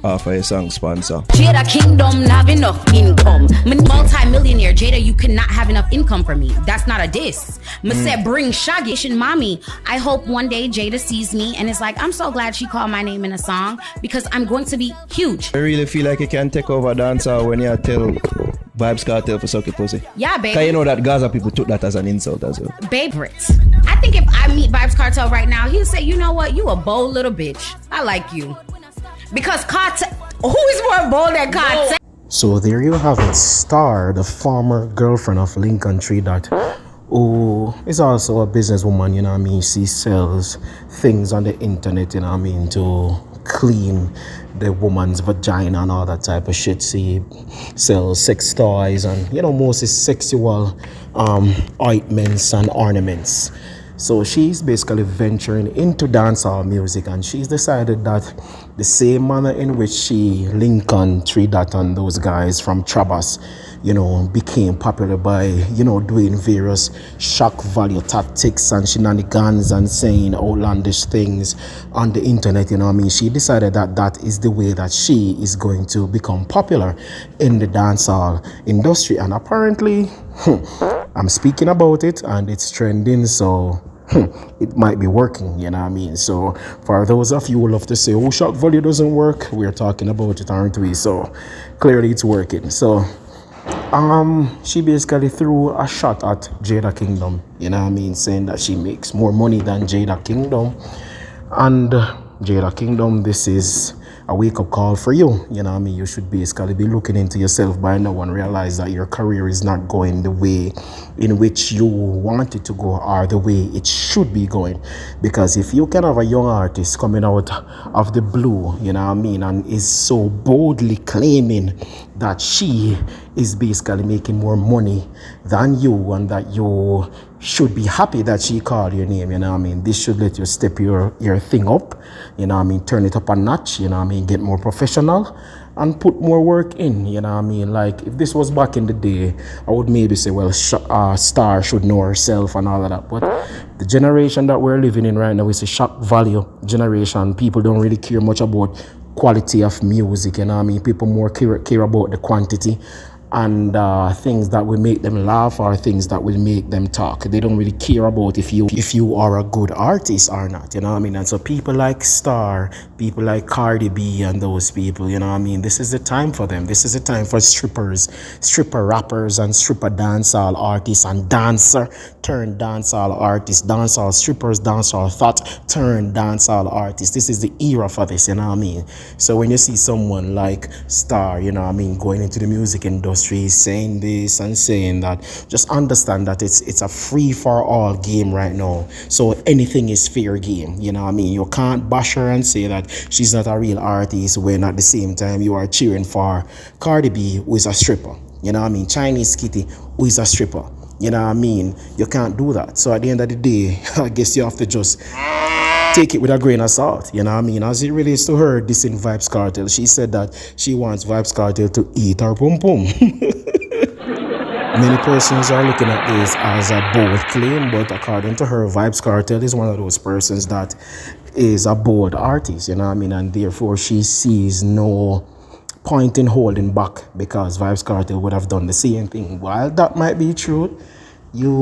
off of a song sponsor. Jada Kingdom not have enough income. Multi-millionaire Jada, you cannot have enough income for me. That's not a diss. Said bring Shaggy and mommy. I hope one day Jada sees me and is like, I'm so glad she called my name in a song because I'm going to be huge. I really feel like you can take over dancehall when you tell Vybz Kartel for sucky pussy. Yeah, baby. Cause you know that Gaza people took that as an insult as well. Favorites. I think if I meet Vybz Kartel right now, he'll say, you know what? You a bold little bitch. I like you. Because Kartel, who is more bold than Kartel? So there you have it, Starr, the former girlfriend of Lincoln Tree Dot, who is also a businesswoman, you know what I mean? She sells things on the internet, you know what I mean, to clean the woman's vagina and all that type of shit. She sells sex toys and, you know, mostly sexual ointments and ornaments. So she's basically venturing into dancehall music, and she's decided that the same manner in which she, Lincoln, Tree Dot, and those guys from Trabas, you know, became popular by, you know, doing various shock value tactics and shenanigans and saying outlandish things on the internet, you know what I mean? She decided that that is the way that she is going to become popular in the dancehall industry. And apparently, I'm speaking about it and it's trending, so it might be working, you know what I mean? So for those of you who love to say, oh, shock value doesn't work, we're talking about it, aren't we? So clearly it's working. So she basically threw a shot at Jada Kingdom, you know what I mean, saying that she makes more money than Jada Kingdom. And Jada Kingdom, this is a wake-up call for you, you know what I mean? You should basically be looking into yourself by now and realize that your career is not going the way in which you want it to go or the way it should be going. Because if you can have a young artist coming out of the blue, you know what I mean, and is so boldly claiming that she is basically making more money than you and that you should be happy that she called your name, you know what I mean? This should let you step your thing up, you know what I mean? Turn it up a notch, you know what I mean? Get more professional and put more work in, you know what I mean? Like, if this was back in the day, I would maybe say, well, Starr should know herself and all of that. But the generation that we're living in right now is a shock value generation. People don't really care much about quality of music, you know what I mean? People more care about the quantity and things that will make them laugh or things that will make them talk. They don't really care about if you are a good artist or not, you know what I mean? And so people like Starr, people like Cardi B and those people, you know what I mean? This is the time for them. This is the time for strippers, stripper rappers and stripper dancehall artists and dancer turned dancehall artists, dancehall strippers, dancehall thought turned dancehall artists. This is the era for this, you know what I mean? So when you see someone like Starr, you know what I mean, going into the music industry, saying this and saying that, just understand that it's a free-for-all game right now. So anything is fair game, you know what I mean? You can't bash her and say that she's not a real artist when at the same time you are cheering for Cardi B, who is a stripper, you know what I mean? Chinese Kitty, who is a stripper, you know what I mean? You can't do that. So at the end of the day, I guess you have to just take it with a grain of salt, you know what I mean? As it relates to her dissing Vybz Kartel, she said that she wants Vybz Kartel to eat her pum pum. Many persons are looking at this as a bold claim, but according to her, Vybz Kartel is one of those persons that is a bold artist, you know what I mean? And therefore she sees no point in holding back because Vybz Kartel would have done the same thing. While that might be true, you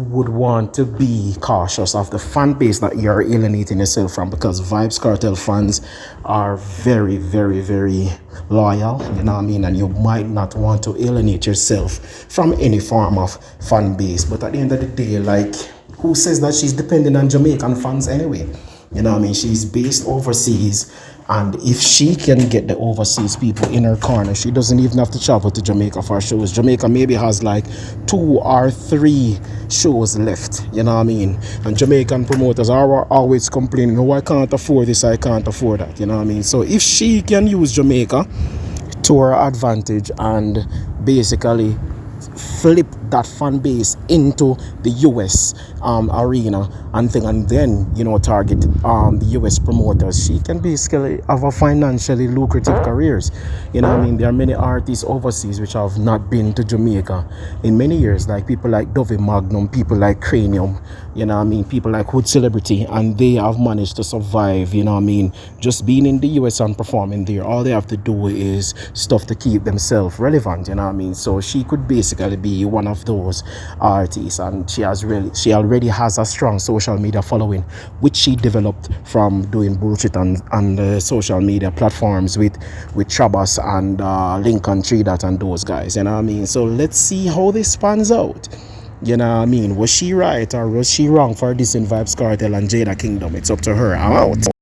would want to be cautious of the fan base that you're alienating yourself from, because Vybz Kartel fans are very, very, very loyal, you know what I mean? And you might not want to alienate yourself from any form of fan base. But at the end of the day, like, who says that she's dependent on Jamaican fans anyway? You know what I mean? She's based overseas, and if she can get the overseas people in her corner, she doesn't even have to travel to Jamaica for shows. Jamaica maybe has like 2 or 3 shows left, you know what I mean? And Jamaican promoters are always complaining, oh, I can't afford this, I can't afford that, you know what I mean? So if she can use Jamaica to her advantage and basically flip that fan base into the US arena and thing, and then target the US promoters, she can basically have a financially lucrative careers. There are many artists overseas which have not been to Jamaica in many years, like people like Dovey Magnum, people like Cranium, people like Hood Celebrity, and they have managed to survive, just being in the US and performing there. All they have to do is stuff to keep themselves relevant, so she could basically be one of those artists, and she already has a strong social media following, which she developed from doing bullshit on social media platforms with Trabas and Lincoln Tree Dot and those guys, so let's see how this pans out. Was she right or was she wrong for this in Vybz Kartel and Jada Kingdom? It's up to her. I'm out.